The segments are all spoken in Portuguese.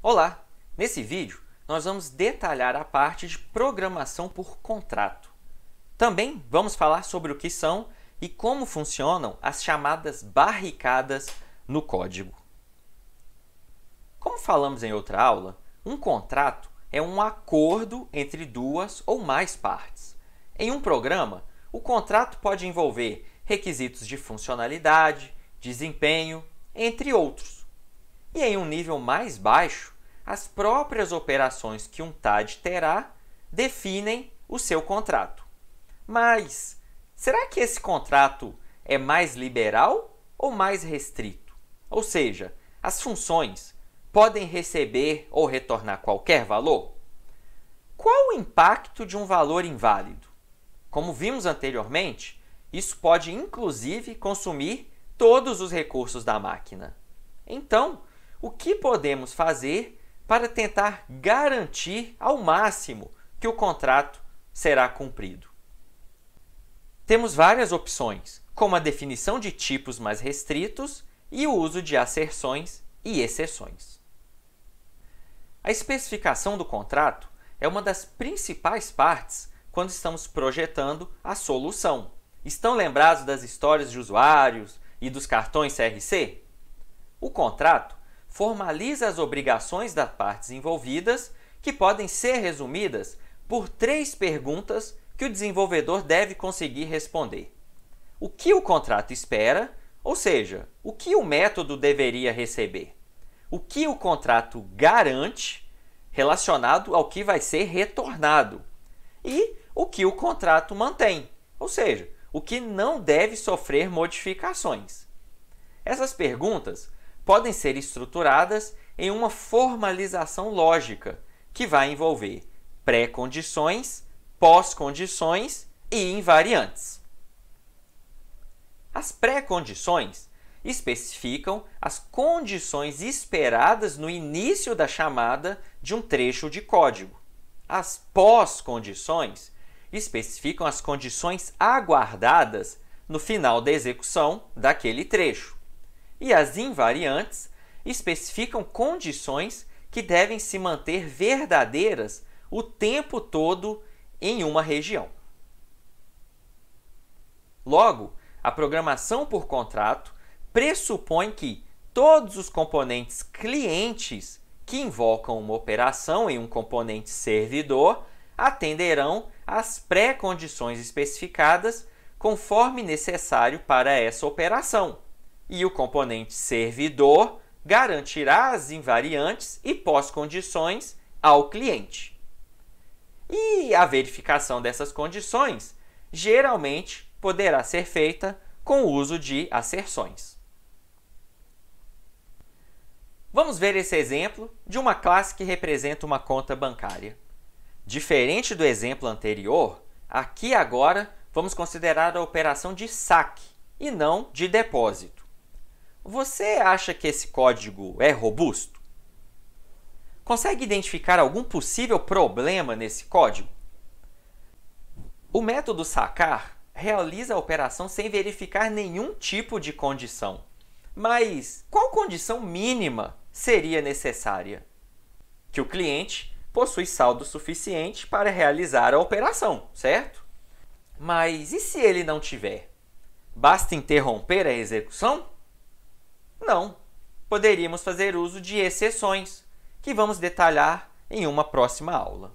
Olá! Nesse vídeo, nós vamos detalhar a parte de programação por contrato. Também vamos falar sobre o que são e como funcionam as chamadas barricadas no código. Como falamos em outra aula, um contrato é um acordo entre duas ou mais partes. Em um programa, o contrato pode envolver requisitos de funcionalidade, desempenho, entre outros. E em um nível mais baixo, as próprias operações que um TAD terá definem o seu contrato. Mas será que esse contrato é mais liberal ou mais restrito? Ou seja, as funções podem receber ou retornar qualquer valor? Qual o impacto de um valor inválido? Como vimos anteriormente, isso pode inclusive consumir todos os recursos da máquina. Então, o que podemos fazer para tentar garantir ao máximo que o contrato será cumprido? Temos várias opções, como a definição de tipos mais restritos e o uso de asserções e exceções. A especificação do contrato é uma das principais partes quando estamos projetando a solução. Estão lembrados das histórias de usuários e dos cartões CRC? O contrato formaliza as obrigações das partes envolvidas, que podem ser resumidas por 3 perguntas que o desenvolvedor deve conseguir responder. O que o contrato espera, ou seja, o que o método deveria receber? O que o contrato garante, relacionado ao que vai ser retornado? E o que o contrato mantém, ou seja, o que não deve sofrer modificações. Essas perguntas podem ser estruturadas em uma formalização lógica, que vai envolver pré-condições, pós-condições e invariantes. As pré-condições especificam as condições esperadas no início da chamada de um trecho de código. As pós-condições especificam as condições aguardadas no final da execução daquele trecho. E as invariantes especificam condições que devem se manter verdadeiras o tempo todo em uma região. Logo, a programação por contrato pressupõe que todos os componentes clientes que invocam uma operação em um componente servidor atenderão às pré-condições especificadas conforme necessário para essa operação. E o componente servidor garantirá as invariantes e pós-condições ao cliente. E a verificação dessas condições geralmente poderá ser feita com o uso de asserções. Vamos ver esse exemplo de uma classe que representa uma conta bancária. Diferente do exemplo anterior, aqui agora vamos considerar a operação de saque e não de depósito. Você acha que esse código é robusto? Consegue identificar algum possível problema nesse código? O método sacar realiza a operação sem verificar nenhum tipo de condição. Mas qual condição mínima seria necessária? Que o cliente possui saldo suficiente para realizar a operação, certo? Mas e se ele não tiver? Basta interromper a execução? Não. Poderíamos fazer uso de exceções, que vamos detalhar em uma próxima aula.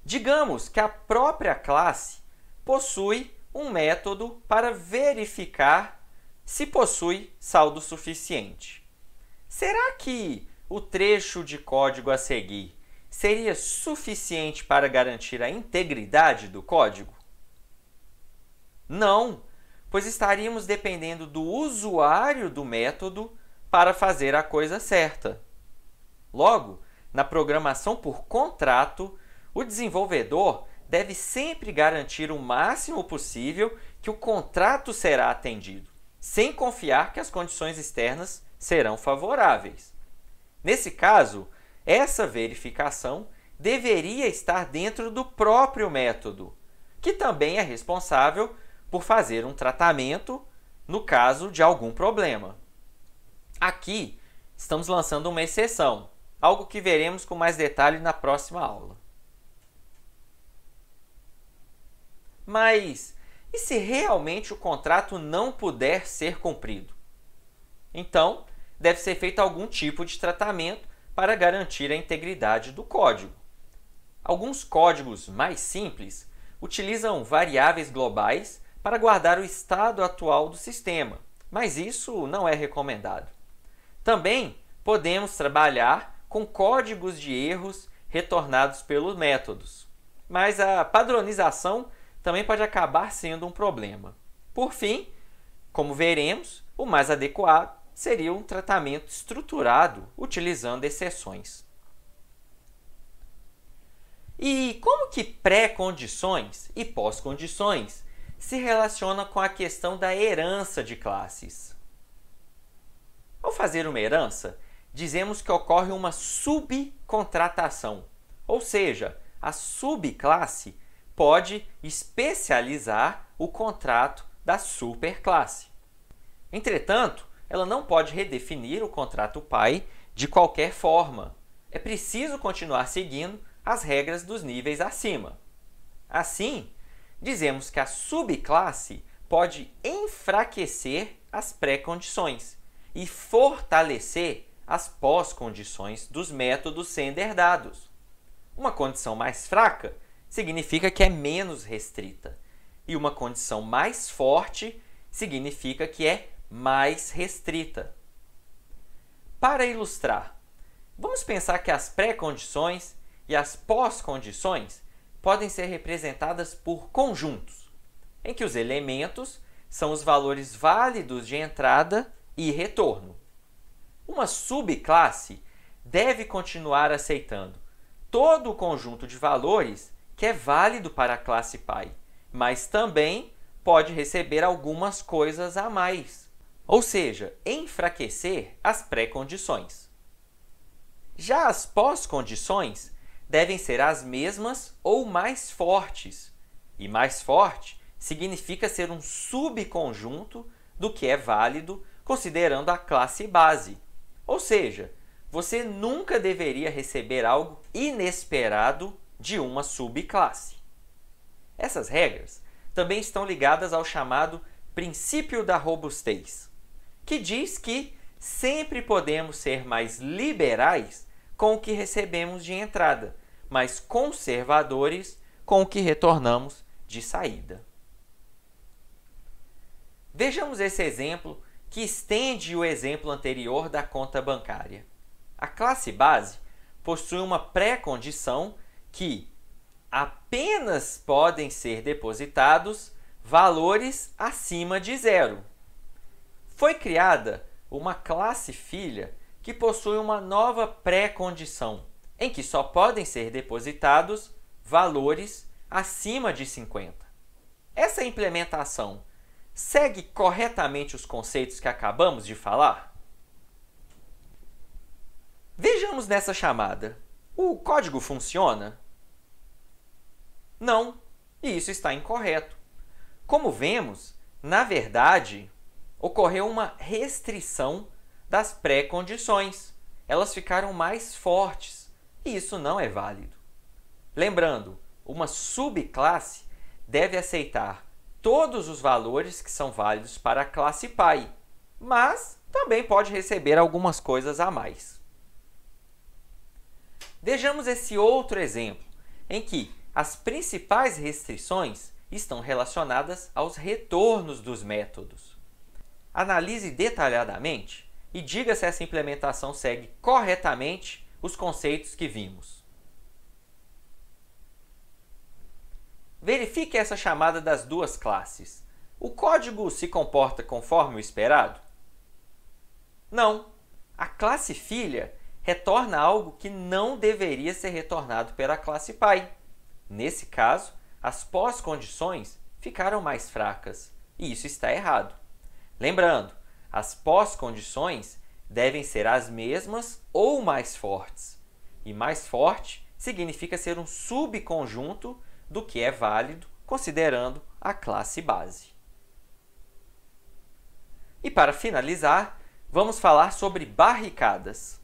Digamos que a própria classe possui um método para verificar se possui saldo suficiente. Será que o trecho de código a seguir seria suficiente para garantir a integridade do código? Não, pois estaríamos dependendo do usuário do método para fazer a coisa certa. Logo, na programação por contrato, o desenvolvedor deve sempre garantir o máximo possível que o contrato será atendido, sem confiar que as condições externas serão favoráveis. Nesse caso, essa verificação deveria estar dentro do próprio método, que também é responsável por fazer um tratamento no caso de algum problema. Aqui, Estamos lançando uma exceção, algo que veremos com mais detalhe na próxima aula. Mas e se realmente o contrato não puder ser cumprido? Então, deve ser feito algum tipo de tratamento para garantir a integridade do código. Alguns códigos mais simples utilizam variáveis globais para guardar o estado atual do sistema, mas isso não é recomendado. Também podemos trabalhar com códigos de erros retornados pelos métodos, mas a padronização também pode acabar sendo um problema. Por fim, como veremos, o mais adequado seria um tratamento estruturado utilizando exceções. E como que pré-condições e pós-condições se relacionam com a questão da herança de classes? Ao fazer uma herança, dizemos que ocorre uma subcontratação, ou seja, a subclasse pode especializar o contrato da superclasse. Entretanto, ela não pode redefinir o contrato pai de qualquer forma. É preciso continuar seguindo as regras dos níveis acima. Assim, dizemos que a subclasse pode enfraquecer as pré-condições e fortalecer as pós-condições dos métodos sendo herdados. Uma condição mais fraca significa que é menos restrita, e uma condição mais forte significa que é mais restrita. Para ilustrar, vamos pensar que as pré-condições e as pós-condições podem ser representadas por conjuntos, em que os elementos são os valores válidos de entrada e retorno. Uma subclasse deve continuar aceitando todo o conjunto de valores que é válido para a classe pai, mas também pode receber algumas coisas a mais, ou seja, enfraquecer as pré-condições. Já as pós-condições devem ser as mesmas ou mais fortes, e mais forte significa ser um subconjunto do que é válido considerando a classe base, ou seja, você nunca deveria receber algo inesperado de uma subclasse. Essas regras também estão ligadas ao chamado princípio da robustez, que diz que sempre podemos ser mais liberais com o que recebemos de entrada, mas conservadores com o que retornamos de saída. Vejamos esse exemplo que estende o exemplo anterior da conta bancária. A classe base possui uma pré-condição que apenas podem ser depositados valores acima de zero. Foi criada uma classe filha que possui uma nova pré-condição, em que só podem ser depositados valores acima de 50. Essa implementação segue corretamente os conceitos que acabamos de falar? Vejamos nessa chamada. O código funciona? Não, e isso está incorreto. Como vemos, na verdade, ocorreu uma restrição das pré-condições. Elas ficaram mais fortes, e isso não é válido. Lembrando, uma subclasse deve aceitar todos os valores que são válidos para a classe pai, mas também pode receber algumas coisas a mais. Vejamos esse outro exemplo, em que as principais restrições estão relacionadas aos retornos dos métodos. Analise detalhadamente e diga se essa implementação segue corretamente os conceitos que vimos. Verifique essa chamada das duas classes. O código se comporta conforme o esperado? Não. A classe filha retorna algo que não deveria ser retornado pela classe pai. Nesse caso, as pós-condições ficaram mais fracas, e isso está errado. Lembrando, as pós-condições devem ser as mesmas ou mais fortes. E mais forte significa ser um subconjunto do que é válido considerando a classe base. E para finalizar, vamos falar sobre barricadas.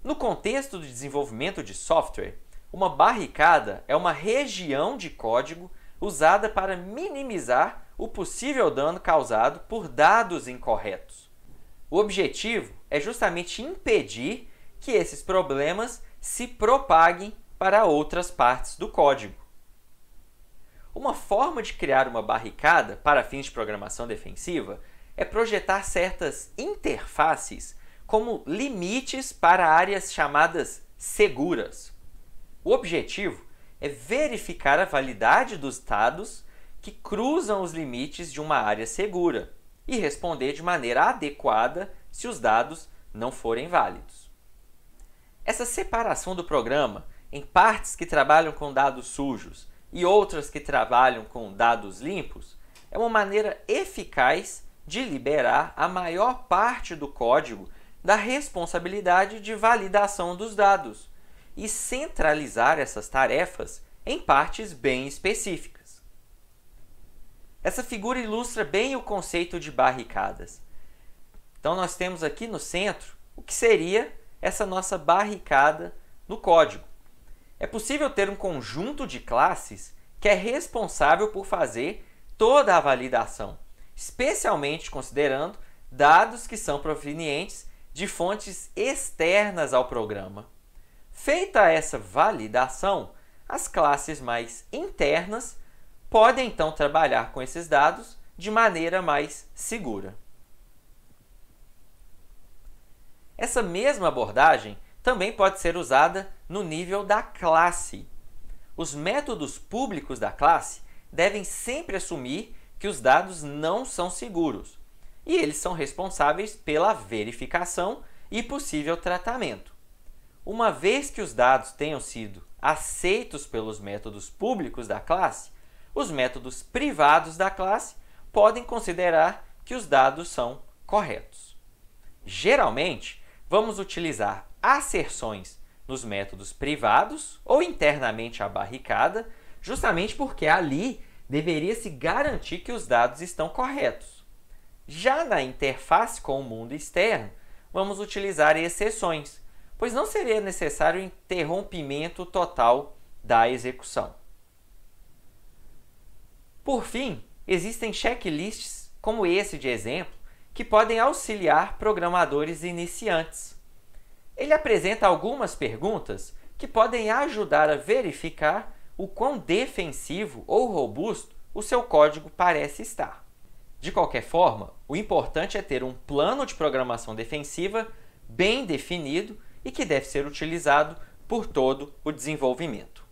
No contexto do desenvolvimento de software, uma barricada é uma região de código usada para minimizar o possível dano causado por dados incorretos. O objetivo é justamente impedir que esses problemas se propaguem para outras partes do código. Uma forma de criar uma barricada para fins de programação defensiva é projetar certas interfaces como limites para áreas chamadas seguras. O objetivo é verificar a validade dos dados que cruzam os limites de uma área segura e responder de maneira adequada se os dados não forem válidos. Essa separação do programa em partes que trabalham com dados sujos e outras que trabalham com dados limpos é uma maneira eficaz de liberar a maior parte do código da responsabilidade de validação dos dados e centralizar essas tarefas em partes bem específicas. Essa figura ilustra bem o conceito de barricadas. Então, nós temos aqui no centro o que seria essa nossa barricada no código. É possível ter um conjunto de classes que é responsável por fazer toda a validação, especialmente considerando dados que são provenientes de fontes externas ao programa. Feita essa validação, as classes mais internas podem então trabalhar com esses dados de maneira mais segura. Essa mesma abordagem também pode ser usada no nível da classe. Os métodos públicos da classe devem sempre assumir que os dados não são seguros, e eles são responsáveis pela verificação e possível tratamento. Uma vez que os dados tenham sido aceitos pelos métodos públicos da classe, os métodos privados da classe podem considerar que os dados são corretos. Geralmente, vamos utilizar asserções nos métodos privados ou internamente à barricada, justamente porque ali deveria se garantir que os dados estão corretos. Já na interface com o mundo externo, vamos utilizar exceções, pois não seria necessário interrompimento total da execução. Por fim, existem checklists como esse de exemplo que podem auxiliar programadores iniciantes. Ele apresenta algumas perguntas que podem ajudar a verificar o quão defensivo ou robusto o seu código parece estar. De qualquer forma, o importante é ter um plano de programação defensiva bem definido e que deve ser utilizado por todo o desenvolvimento.